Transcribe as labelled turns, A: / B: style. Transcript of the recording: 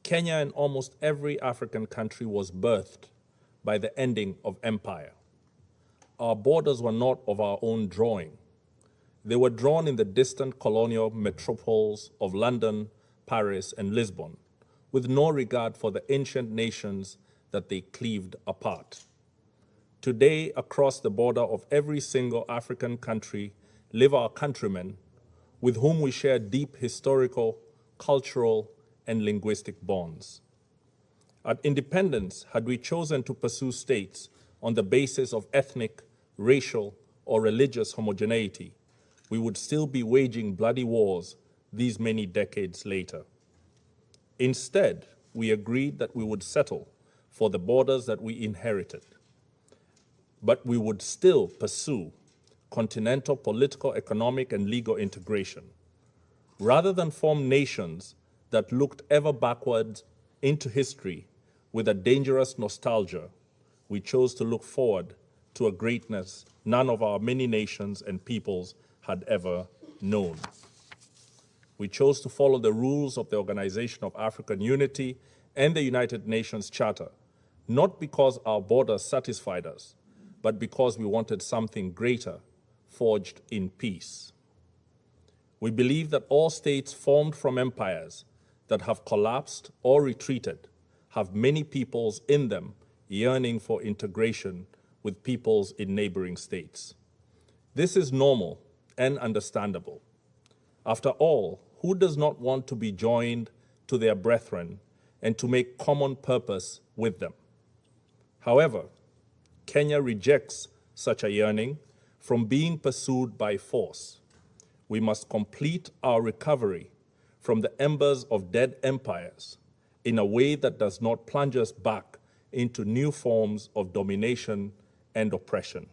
A: Kenya and almost every African country was birthed by the ending of empire. Our borders were not of our own drawing. They were drawn in the distant colonial metropoles of London, Paris, and Lisbon, with no regard for the ancient nations that they cleaved apart. Today, across the border of every single African country live our countrymen with whom we share deep historical, cultural, and linguistic bonds. At independence, had we chosen to pursue states on the basis of ethnic, racial, or religious homogeneity, we would still be waging bloody wars these many decades later. Instead, we agreed that we would settle for the borders that we inherited, but we would still pursue continental political, economic, and legal integration. Rather than form nations that looked ever backwards into history with a dangerous nostalgia, we chose to look forward to a greatness none of our many nations and peoples had ever known. We chose to follow the rules of the Organization of African Unity and the United Nations Charter, not because our borders satisfied us, but because we wanted something greater, forged in peace. We believe that all states formed from empires that have collapsed or retreated have many peoples in them yearning for integration with peoples in neighboring states. This is normal and understandable. After all, who does not want to be joined to their brethren and to make common purpose with them? However, Kenya rejects such a yearning from being pursued by force. We must complete our recovery from the embers of dead empires in a way that does not plunge us back into new forms of domination and oppression.